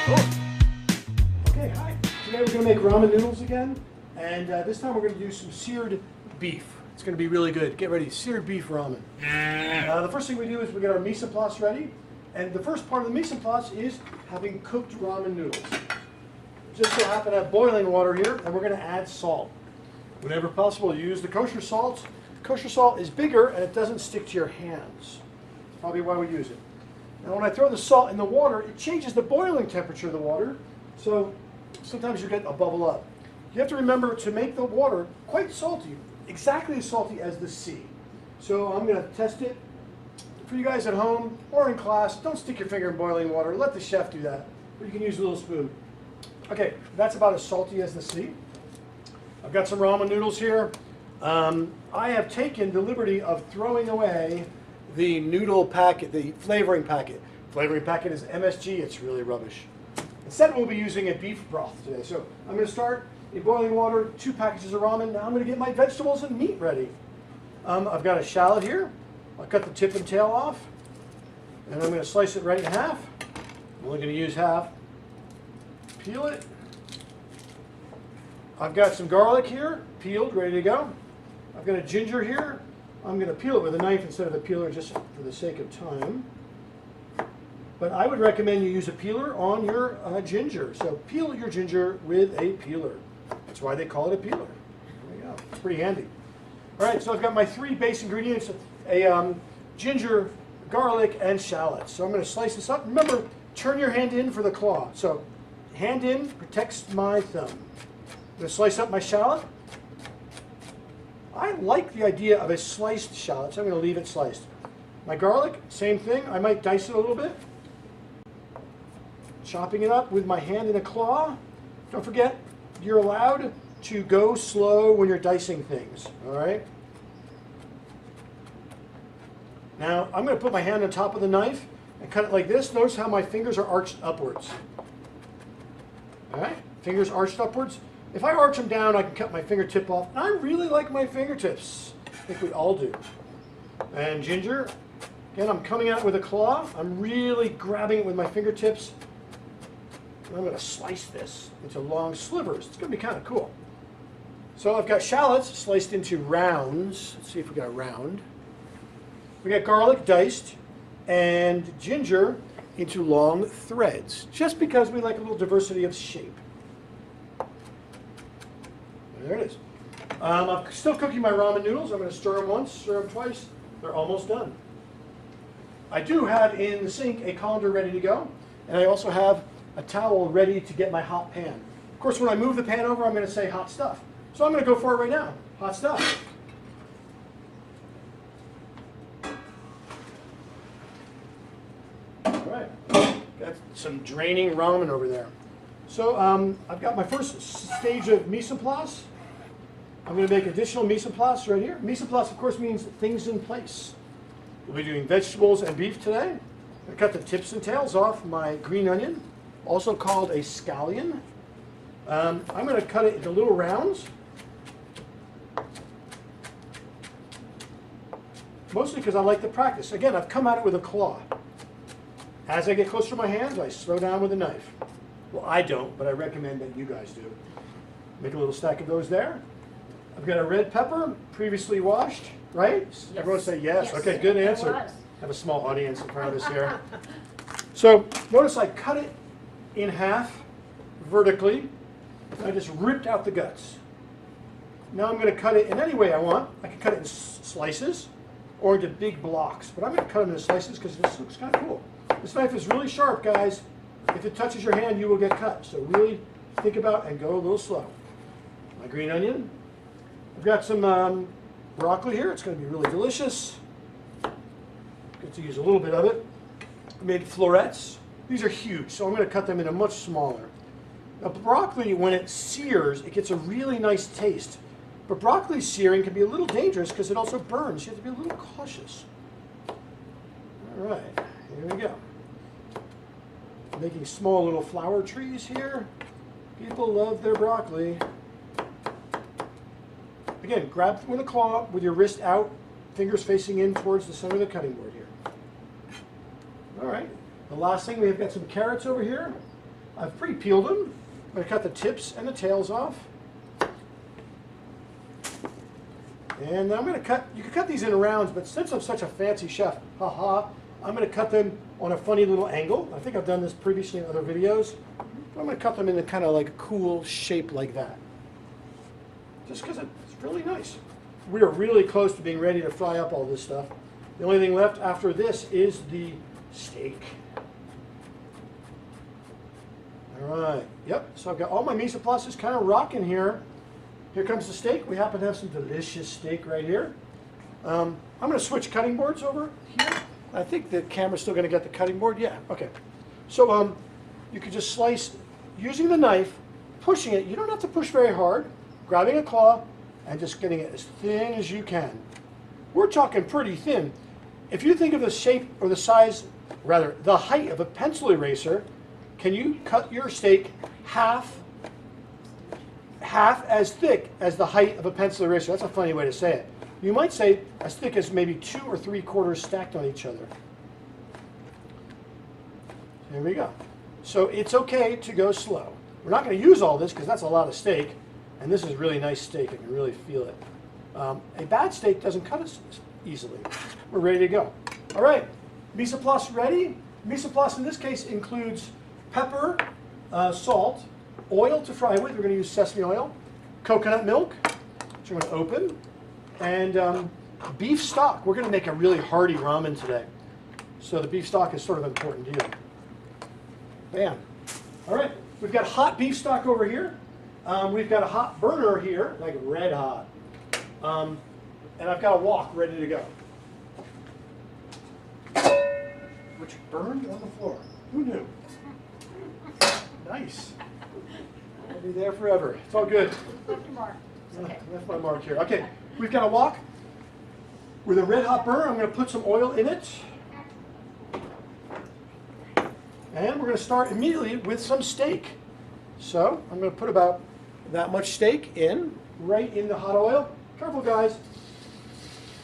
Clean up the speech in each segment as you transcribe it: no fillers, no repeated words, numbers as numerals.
Oh. Okay, hi. Today we're going to make ramen noodles again, and this time we're going to do some seared beef. It's going to be really good. Get ready, seared beef ramen. The first thing we do is we get our mise en place ready, and the first part of the mise en place is having cooked ramen noodles. Just so happen to have boiling water here, and we're going to add salt. Whenever possible, use the kosher salt. Kosher salt is bigger and it doesn't stick to your hands. That's probably why we use it. Now when I throw the salt in the water, it changes the boiling temperature of the water, so sometimes you get a bubble up. You have to remember to make the water quite salty, exactly as salty as the sea. So I'm going to test it. For you guys at home or in class, don't stick your finger in boiling water. Let the chef do that. Or you can use a little spoon. Okay, that's about as salty as the sea. I've got some ramen noodles here. I have taken the liberty of throwing away the noodle packet, the flavoring packet. Flavoring packet is MSG, it's really rubbish. Instead we'll be using a beef broth today. So I'm going to start in boiling water, 2 packages of ramen. Now I'm going to get my vegetables and meat ready. I've got a shallot here. I'll cut the tip and tail off. And I'm going to slice it right in half. I'm only going to use half. Peel it. I've got some garlic here, peeled, ready to go. I've got a ginger here. I'm going to peel it with a knife instead of a peeler just for the sake of time. But I would recommend you use a peeler on your ginger. So peel your ginger with a peeler. That's why they call it a peeler. There we go. It's pretty handy. All right, so I've got my 3 base ingredients, a ginger, garlic, and shallots. So I'm going to slice this up. Remember, turn your hand in for the claw. So hand in protects my thumb. I'm going to slice up my shallot. I like the idea of a sliced shallot, so I'm going to leave it sliced. My garlic, same thing. I might dice it a little bit. Chopping it up with my hand in a claw. Don't forget, you're allowed to go slow when you're dicing things, all right? Now, I'm going to put my hand on top of the knife and cut it like this. Notice how my fingers are arched upwards. All right, fingers arched upwards. If I arch them down, I can cut my fingertip off. And I really like my fingertips. I think we all do. And ginger, again, I'm coming at it with a claw. I'm really grabbing it with my fingertips. And I'm going to slice this into long slivers. It's going to be kind of cool. So I've got shallots sliced into rounds. Let's see if we got a round. We got garlic diced and ginger into long threads, just because we like a little diversity of shape. There it is. I'm still cooking my ramen noodles. I'm going to stir them once, stir them twice. They're almost done. I do have in the sink a colander ready to go, and I also have a towel ready to get my hot pan. Of course, when I move the pan over, I'm going to say hot stuff. So I'm going to go for it right now. Hot stuff. All right. Got some draining ramen over there. So I've got my first stage of mise en place. I'm going to make additional mise en place right here. Mise en place, of course, means things in place. We'll be doing vegetables and beef today. I'm going to cut the tips and tails off my green onion, also called a scallion. I'm going to cut it into little rounds. Mostly because I like the practice. Again, I've come at it with a claw. As I get closer to my hands, I slow down with a knife. Well, I don't, but I recommend that you guys do. Make a little stack of those there. I've got a red pepper, previously washed, right? Yes. Everyone say yes. Okay, good answer. I have a small audience in front of us here. So notice I cut it in half vertically. I just ripped out the guts. Now I'm going to cut it in any way I want. I can cut it in slices or into big blocks, but I'm going to cut them into slices because this looks kind of cool. This knife is really sharp, guys. If it touches your hand, you will get cut. So really think about and go a little slow. My green onion. I've got some broccoli here. It's going to be really delicious. Get to use a little bit of it. I made florets. These are huge, so I'm going to cut them into much smaller. Now broccoli, when it sears, it gets a really nice taste. But broccoli searing can be a little dangerous because it also burns. You have to be a little cautious. All right, here we go. Making small little flower trees here. People love their broccoli. Again, grab with a claw with your wrist out, fingers facing in towards the center of the cutting board here. All right. The last thing, we've got some carrots over here. I've pre-peeled them. I'm going to cut the tips and the tails off. And I'm going to cut, you can cut these in rounds, but since I'm such a fancy chef, haha, I'm going to cut them on a funny little angle. I think I've done this previously in other videos. I'm going to cut them in a kind of like a cool shape like that. Just because it's really nice. We are really close to being ready to fry up all this stuff. The only thing left after this is the steak. All right, yep, so I've got all my mise en place is kind of rocking here. Here comes the steak. We happen to have some delicious steak right here. I'm going to switch cutting boards over here. I think the camera's still going to get the cutting board. Yeah, okay. So you can just slice using the knife, pushing it. You don't have to push very hard. Grabbing a claw and just getting it as thin as you can. We're talking pretty thin. If you think of the shape or the size, rather the height of a pencil eraser, can you cut your steak half as thick as the height of a pencil eraser? That's a funny way to say it. You might say as thick as maybe 2 or 3/4 stacked on each other. There we go. So it's okay to go slow. We're not going to use all this because that's a lot of steak, and this is really nice steak. I can really feel it. A bad steak doesn't cut as easily. We're ready to go. All right, mise en place ready. Mise en place in this case includes pepper, salt, oil to fry with. We're going to use sesame oil, coconut milk, which I'm going to open, and beef stock. We're going to make a really hearty ramen today. So the beef stock is sort of an important deal. Bam. All right, we've got hot beef stock over here. We've got a hot burner here, like red hot. And I've got a wok ready to go. Which burned on the floor. Who knew? Nice. I'll be there forever. It's all good. Left your mark. Okay. That's my mark here. Okay, we've got a wok with a red hot burner. I'm going to put some oil in it. And we're going to start immediately with some steak. So I'm going to put about that much steak in, right in the hot oil. Careful, guys.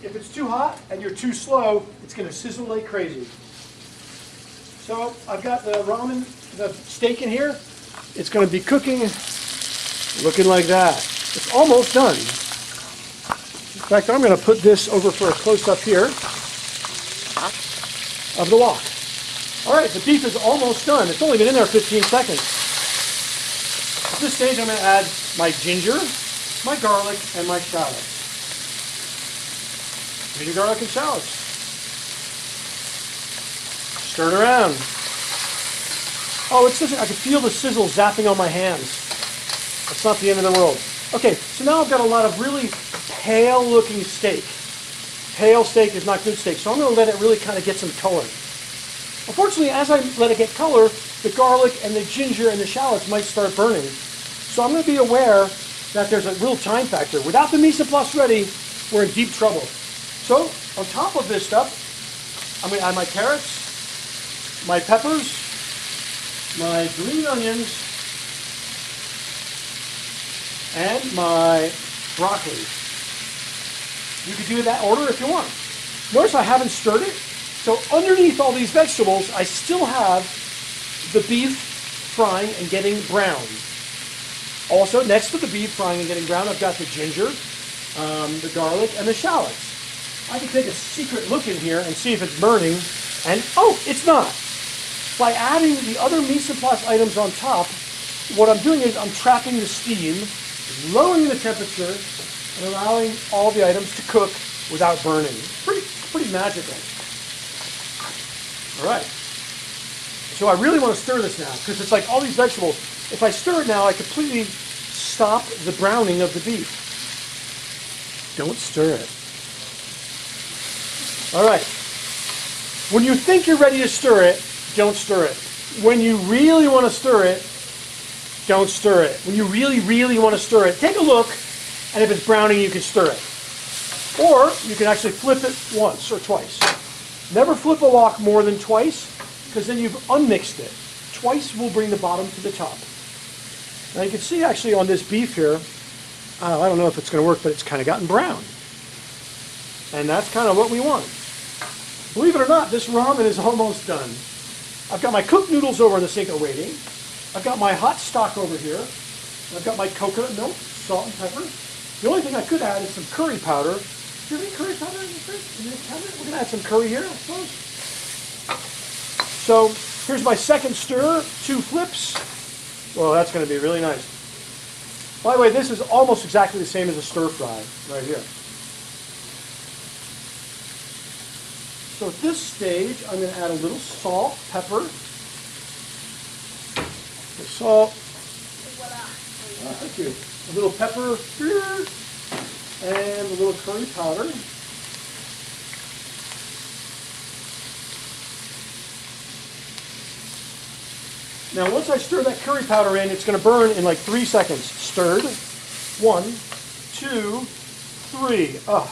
If it's too hot and you're too slow, it's going to sizzle like crazy. So I've got the ramen, the steak in here. It's going to be cooking, looking like that. It's almost done. In fact, I'm going to put this over for a close-up here of the wok. All right, the beef is almost done. It's only been in there 15 seconds. At this stage, I'm going to add my ginger, my garlic, and my shallots. Ginger, garlic, and shallots. Stir it around. Oh, it's sizzling. I can feel the sizzle zapping on my hands. That's not the end of the world. Okay, so now I've got a lot of really pale-looking steak. Pale steak is not good steak, so I'm going to let it really kind of get some color. Unfortunately, as I let it get color, the garlic and the ginger and the shallots might start burning. So I'm going to be aware that there's a real time factor. Without the mise en place ready, we're in deep trouble. So on top of this stuff, I'm going to add my carrots, my peppers, my green onions, and my broccoli. You can do it in that order if you want. Notice I haven't stirred it. So underneath all these vegetables, I still have the beef frying and getting brown. Also, next to the beef frying and getting brown, I've got the ginger, the garlic, and the shallots. I can take a secret look in here and see if it's burning, and oh, it's not. By adding the other mise en place items on top, what I'm doing is I'm trapping the steam, lowering the temperature, and allowing all the items to cook without burning. Pretty magical. All right. So I really want to stir this now because it's like all these vegetables. If I stir it now, I completely stop the browning of the beef. Don't stir it. All right. When you think you're ready to stir it, don't stir it. When you really want to stir it, don't stir it. When you really, really want to stir it, take a look, and if it's browning, you can stir it. Or you can actually flip it once or twice. Never flip a wok more than twice, because then you've unmixed it. Twice will bring the bottom to the top. Now you can see actually on this beef here, I don't know if it's going to work, but it's kind of gotten brown. And that's kind of what we want. Believe it or not, this ramen is almost done. I've got my cooked noodles over in the sink awaiting. I've got my hot stock over here. I've got my coconut milk, salt and pepper. The only thing I could add is some curry powder. Do you have any curry powder in the fridge? In the cabinet? We're going to add some curry here, I suppose. So here's my second stir, 2 flips. Well, that's going to be really nice. By the way, this is almost exactly the same as a stir fry right here. So at this stage, I'm going to add a little salt, pepper. The salt. Thank you. A little pepper here, and a little curry powder. Now, once I stir that curry powder in, it's going to burn in like 3 seconds. Stirred. 1, 2, 3. Oh,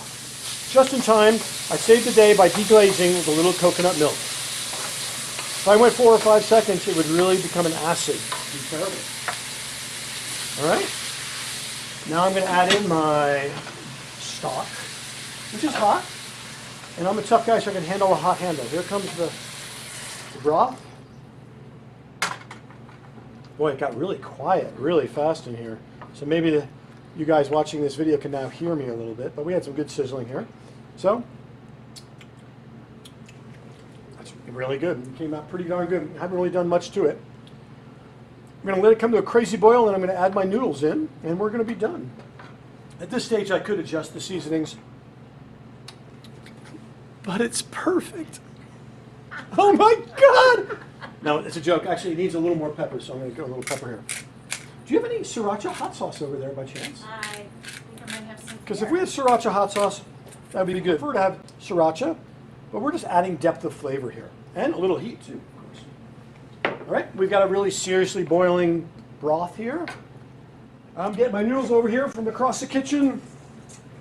just in time. I saved the day by deglazing with a little coconut milk. If I went 4 or 5 seconds, it would really become an acid. It'd be terrible. All right. Now I'm going to add in my stock, which is hot. And I'm a tough guy, so I can handle a hot handle. Here comes the broth. Boy, it got really quiet really fast in here. So maybe you guys watching this video can now hear me a little bit, but we had some good sizzling here. So, that's really good. It came out pretty darn good. I haven't really done much to it. I'm going to let it come to a crazy boil, and I'm going to add my noodles in, and we're going to be done. At this stage, I could adjust the seasonings, but it's perfect. Oh my God! No, it's a joke. Actually, it needs a little more pepper, so I'm going to go a little pepper here. Do you have any sriracha hot sauce over there by chance? I think I might have some. Because if we had sriracha hot sauce, that would be good. I prefer to have sriracha, but we're just adding depth of flavor here. And a little heat, too, of course. All right, we've got a really seriously boiling broth here. I'm getting my noodles over here from across the kitchen.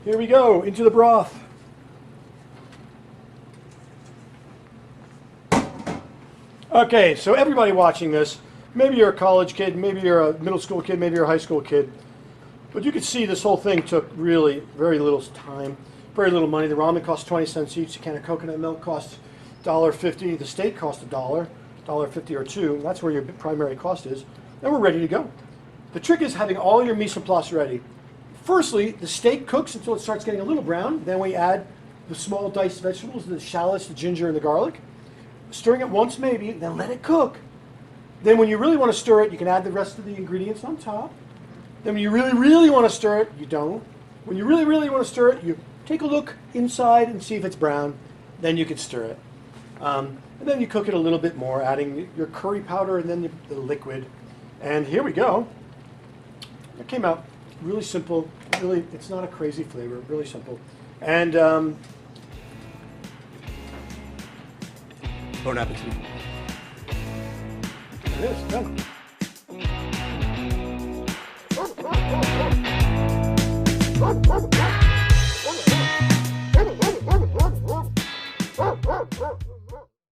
Here we go, into the broth. Okay, so everybody watching this, maybe you're a college kid, maybe you're a middle school kid, maybe you're a high school kid, but you can see this whole thing took really very little time, very little money. The ramen costs 20 cents each, a can of coconut milk costs $1.50, the steak costs $1, $1.50 or $2, that's where your primary cost is, and we're ready to go. The trick is having all your mise en place ready. Firstly, the steak cooks until it starts getting a little brown, then we add the small diced vegetables, the shallots, the ginger, and the garlic. Stirring it once maybe, then let it cook. Then when you really want to stir it, you can add the rest of the ingredients on top. Then when you really, really want to stir it, you don't. When you really, really want to stir it, you take a look inside and see if it's brown. Then you can stir it. And then you cook it a little bit more, adding your curry powder and then the liquid. And here we go. It came out really simple. Really, it's not a crazy flavor, really simple. And bon appetit. There it is, done.